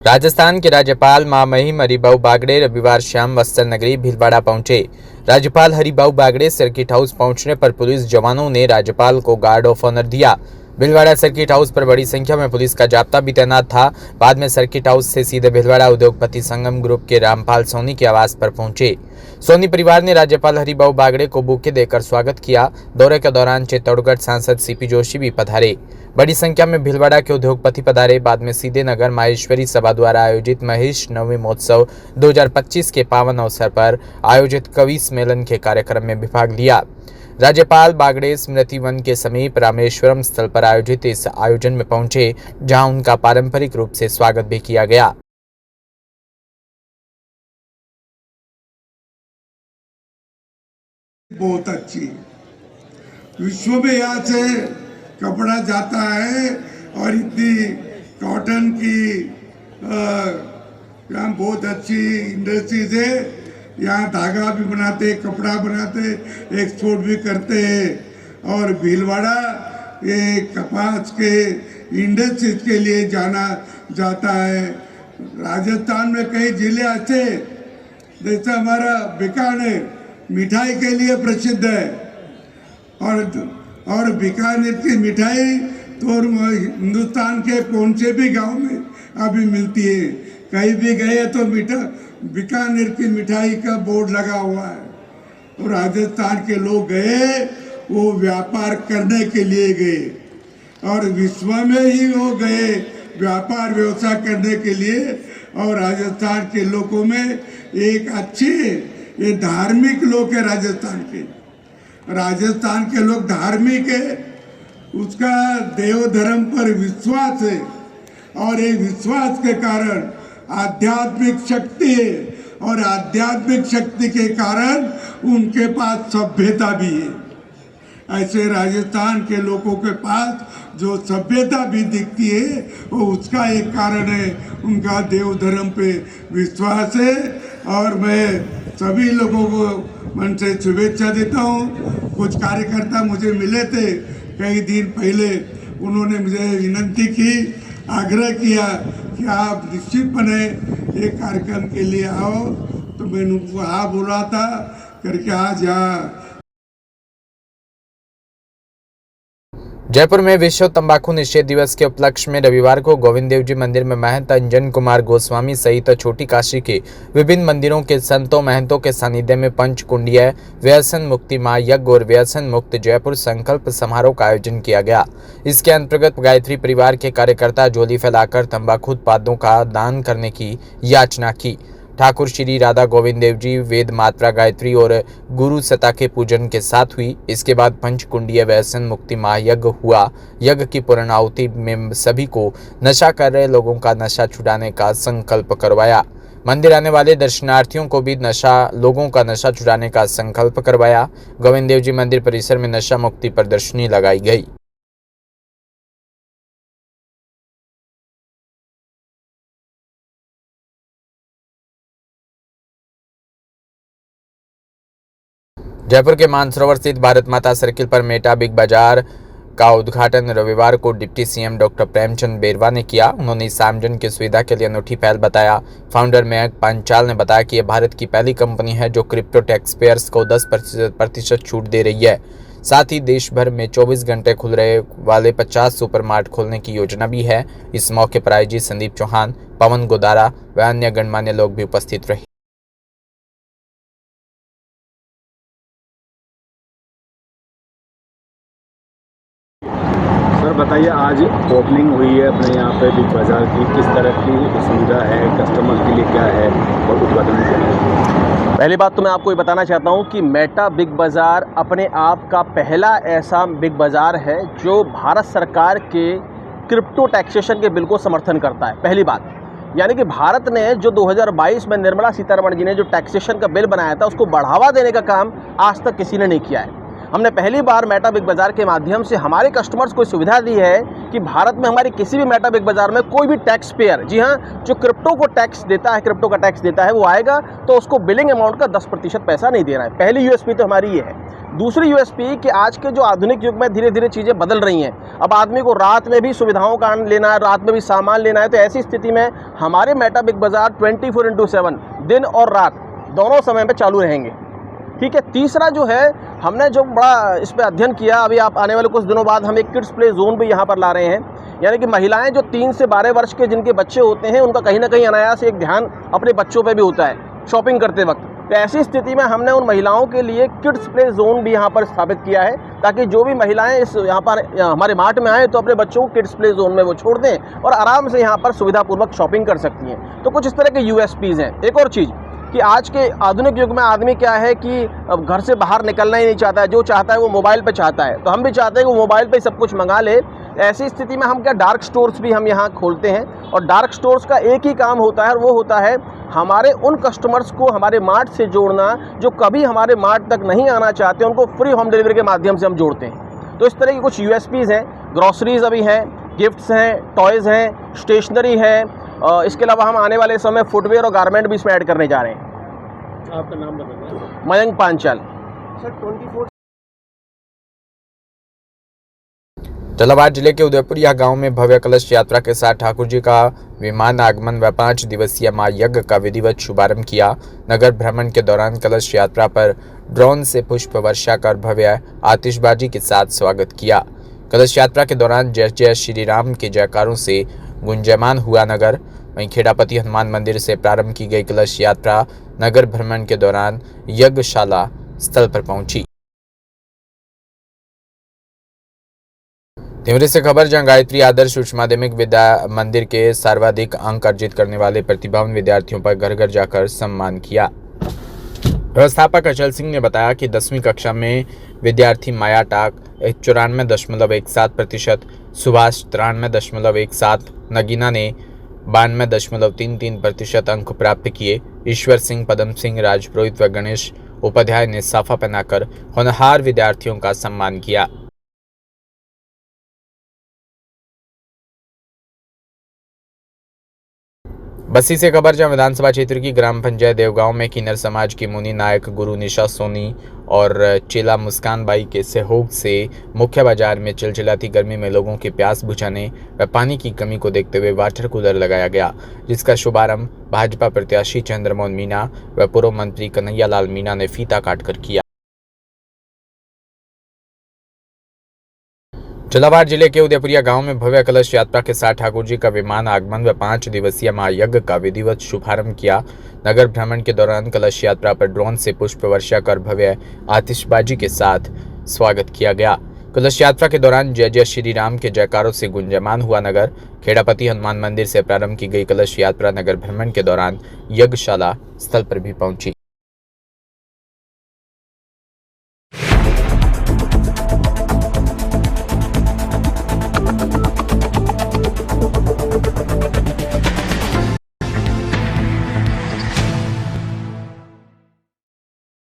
राजस्थान के राज्यपाल महामहिम हरिभाऊ बागड़े रविवार शाम वस्त्र नगरी भीलवाड़ा पहुंचे। राज्यपाल हरिभाऊ बागड़े सर्किट हाउस पहुंचने पर पुलिस जवानों ने राज्यपाल को गार्ड ऑफ ऑनर दिया। भीलवाड़ा सर्किट हाउस पर बड़ी संख्या में पुलिस का जाब्ता भी तैनात था। बाद में सर्किट हाउस से सीधे भीलवाड़ा उद्योगपति संगम ग्रुप के रामपाल सोनी के आवास पर पहुंचे। सोनी परिवार ने राज्यपाल हरिभाऊ बागड़े को बुके देकर स्वागत किया। दौरे के दौरान चित्तौड़गढ़ सांसद सीपी जोशी भी पधारे। बड़ी संख्या में भीलवाड़ा के उद्योगपति पधारे। बाद में सीधे नगर माहेश्वरी सभा द्वारा आयोजित महेश नवमी महोत्सव 2025 के पावन अवसर पर आयोजित कवि सम्मेलन के कार्यक्रम में भाग लिया। राज्यपाल बागड़े स्मृति वन के समीप रामेश्वरम स्थल पर आयोजित इस आयोजन में पहुंचे, जहां उनका पारंपरिक रूप से स्वागत भी किया गया। बहुत अच्छी विश्व में यहाँ से कपड़ा जाता है और इतनी कॉटन की यहाँ बहुत अच्छी इंडस्ट्रीज है। यहाँ धागा भी बनाते, कपड़ा बनाते, एक्सपोर्ट भी करते हैं। और भीलवाड़ा ये कपास के इंडस्ट्रीज के लिए जाना जाता है। राजस्थान में कई जिले ऐसे जैसे हमारा बीकानेर मिठाई के लिए प्रसिद्ध है और बीकानेर की मिठाई तो हिंदुस्तान के कौन से भी गांव में अभी मिलती है। कहीं भी गए तो बीकानेर की मिठाई का बोर्ड लगा हुआ है। और राजस्थान के लोग गए, वो व्यापार करने के लिए गए और विश्व में ही वो गए व्यापार व्यवसाय करने के लिए। और राजस्थान के लोगों में एक अच्छी ये धार्मिक लोग है। राजस्थान के लोग धार्मिक है, उसका देव धर्म पर विश्वास है और ये विश्वास के कारण आध्यात्मिक शक्ति है और आध्यात्मिक शक्ति के कारण उनके पास सभ्यता भी है। ऐसे राजस्थान के लोगों के पास जो सभ्यता भी दिखती है वो उसका एक कारण है, उनका देव धर्म पे विश्वास है। और मैं सभी लोगों को मन से शुभेच्छा देता हूँ। कुछ कार्यकर्ता मुझे मिले थे कई दिन पहले, उन्होंने मुझे विनती की, आग्रह किया कि आप निश्चित बने ये कार्यक्रम के लिए आओ। तो मैंने उनको हाँ बोला था करके आज यहाँ। जयपुर में विश्व तंबाकू निषेध दिवस के उपलक्ष्य में रविवार को गोविंद देव जी मंदिर में महंत अंजन कुमार गोस्वामी सहित छोटी काशी के विभिन्न मंदिरों के संतों महंतों के सानिध्य में पंचकुंडीय व्यसन मुक्ति महायज्ञ और व्यसन मुक्त जयपुर संकल्प समारोह का आयोजन किया गया। इसके अंतर्गत गायत्री परिवार के कार्यकर्ता झोली फैलाकर तंबाकू उत्पादों का दान करने की याचना की। ठाकुर श्री राधा गोविंद देव जी वेद मात्रा गायत्री और गुरु सता के पूजन के साथ हुई। इसके बाद पंचकुंडीय व्यसन मुक्ति महायज्ञ हुआ। यज्ञ की पूर्णाहुति में सभी को नशा कर रहे लोगों का नशा छुड़ाने का संकल्प करवाया। मंदिर आने वाले दर्शनार्थियों को भी लोगों का नशा छुड़ाने का संकल्प करवाया। गोविंद देव जी मंदिर परिसर में नशा मुक्ति प्रदर्शनी लगाई गई। जयपुर के मानसरोवर स्थित भारत माता सर्किल पर मेटा बिग बाजार का उद्घाटन रविवार को डिप्टी सीएम डॉक्टर प्रेमचंद बेरवा ने किया। उन्होंने इस आमजन की सुविधा के लिए अनूठी पहल बताया। फाउंडर महक पांचाल ने बताया कि यह भारत की पहली कंपनी है जो क्रिप्टो टैक्स पेयर्स को 10% छूट दे रही है। साथ ही देश भर में 24 घंटे खुल रहे वाले 50 सुपरमार्ट खोलने की योजना भी है। इस मौके पर आईजी संदीप चौहान, पवन गोदारा व अन्य गणमान्य लोग भी उपस्थित रहे। सर बताइए, आज ओपनिंग हुई है अपने यहाँ पे बिग बाज़ार की, किस तरह की सुविधा है, कस्टमर के लिए क्या है और उद्घाटन क्या है? पहली बात तो मैं आपको ये बताना चाहता हूँ कि मेटा बिग बाज़ार अपने आप का पहला ऐसा बिग बाज़ार है जो भारत सरकार के क्रिप्टो टैक्सेशन के बिल को समर्थन करता है। पहली बात, यानी कि भारत ने जो 2022 में निर्मला सीतारमण जी ने जो टैक्सेशन का बिल बनाया था उसको बढ़ावा देने का काम आज तक किसी ने नहीं किया है। हमने पहली बार मेटा बिग बाज़ार के माध्यम से हमारे कस्टमर्स को सुविधा दी है कि भारत में हमारी किसी भी मेटा बिग बाज़ार में कोई भी टैक्स पेयर, जी हाँ, जो क्रिप्टो को टैक्स देता है, क्रिप्टो का टैक्स देता है, वो आएगा तो उसको बिलिंग अमाउंट का 10% पैसा नहीं देना है। पहली यूएसपी तो हमारी ये है। दूसरी यूएसपी कि आज के जो आधुनिक युग में धीरे धीरे चीज़ें बदल रही हैं। अब आदमी को रात में भी सुविधाओं का आनंद लेना है, रात में भी सामान लेना है, तो ऐसी स्थिति में हमारे मेटा बिग बाज़ार 24/7 दिन और रात दोनों समय में चालू रहेंगे। ठीक है। तीसरा जो है, हमने जो बड़ा इस पर अध्ययन किया, अभी आप आने वाले कुछ दिनों बाद हम एक किड्स प्ले जोन भी यहाँ पर ला रहे हैं, यानी कि महिलाएं जो 3 से 12 वर्ष के जिनके बच्चे होते हैं, उनका कहीं ना कहीं अनायास एक ध्यान अपने बच्चों पे भी होता है शॉपिंग करते वक्त। तो ऐसी स्थिति में हमने उन महिलाओं के लिए किड्स प्ले जोन भी यहाँ पर स्थापित किया है, ताकि जो भी महिलाएं इस यहाँ पर हमारे मार्ट में आए तो अपने बच्चों को किड्स प्ले जोन में वो छोड़ दें और आराम से यहाँ पर सुविधापूर्वक शॉपिंग कर सकती हैं। तो कुछ इस तरह के यूएसपीज़ हैं। एक और चीज़ कि आज के आधुनिक युग में आदमी क्या है कि अब घर से बाहर निकलना ही नहीं चाहता है, जो चाहता है वो मोबाइल पे चाहता है। तो हम भी चाहते हैं कि वो मोबाइल पे सब कुछ मंगा ले। ऐसी स्थिति में हम क्या डार्क स्टोर्स भी हम यहाँ खोलते हैं, और डार्क स्टोर्स का एक ही काम होता है, और वो होता है हमारे उन कस्टमर्स को हमारे मार्ट से जोड़ना जो कभी हमारे मार्ट तक नहीं आना चाहते, उनको फ्री होम डिलीवरी के माध्यम से हम जोड़ते हैं। तो इस तरह की कुछ यूएसपीज़ हैं। ग्रॉसरीज अभी हैं, गिफ्ट्स हैं, टॉयज़ हैं, स्टेशनरी है। इसके अलावा हम आने वाले समय फुटवेयर और गारमेंट भी इसमें ऐड करने जा रहे हैं। आपका नाम बताइए। मयंक पांचाल। झालावाड़ जिले के उदयपुरिया गांव में भव्य कलश यात्रा के साथ ठाकुर जी का विमान आगमन व 5 दिवसीय महायज्ञ का विधिवत शुभारंभ किया। नगर भ्रमण के दौरान कलश यात्रा पर ड्रोन से पुष्प वर्षा कर भव्य आतिशबाजी के साथ स्वागत किया। कलश यात्रा के दौरान जय जय श्री राम के जयकारों से गुंजयमान हुआ नगर। वहीं खेड़ापति हनुमान मंदिर से प्रारंभ की गई कलश यात्रा नगर भ्रमण के दौरान यज्ञशाला स्थल पर पहुंची। देवरी से खबर, जहां गायत्री आदर्श उच्च माध्यमिक विद्या मंदिर के सर्वाधिक अंक अर्जित करने वाले प्रतिभावान विद्यार्थियों पर घर घर जाकर सम्मान किया। व्यवस्थापक अचल सिंह ने बताया कि 10वीं कक्षा में विद्यार्थी माया टाक 94.17%, सुभाष 93.17%, नगीना ने 92.33% अंक प्राप्त किए। ईश्वर सिंह, पदम सिंह, राजपुरोहित व गणेश उपाध्याय ने साफा पहनाकर होनहार विद्यार्थियों का सम्मान किया। बस्सी से खबर, जहां विधानसभा क्षेत्र की ग्राम पंचायत देवगांव में किन्नर समाज की मुनि नायक गुरु निशा सोनी और चेला मुस्कान बाई के सहयोग से मुख्य बाजार में चिलचिलाती गर्मी में लोगों की प्यास बुझाने व पानी की कमी को देखते हुए वाटर कूलर लगाया गया, जिसका शुभारंभ भाजपा प्रत्याशी चंद्रमोहन मीणा व पूर्व मंत्री कन्हैया लाल मीणा ने फीता काटकर किया। झालावाड़ जिले के उदयपुरिया गांव में भव्य कलश यात्रा के साथ ठाकुर जी का विमान आगमन व 5 दिवसीय महायज्ञ का विधिवत शुभारंभ किया। नगर भ्रमण के दौरान कलश यात्रा पर ड्रोन से पुष्प वर्षा कर भव्य आतिशबाजी के साथ स्वागत किया गया। कलश यात्रा के दौरान जय जय श्री राम के जयकारों से गुंजयमान हुआ नगर। खेड़ापति हनुमान मंदिर से प्रारंभ की गई कलश यात्रा नगर भ्रमण के दौरान यज्ञशाला स्थल पर भी पहुंची।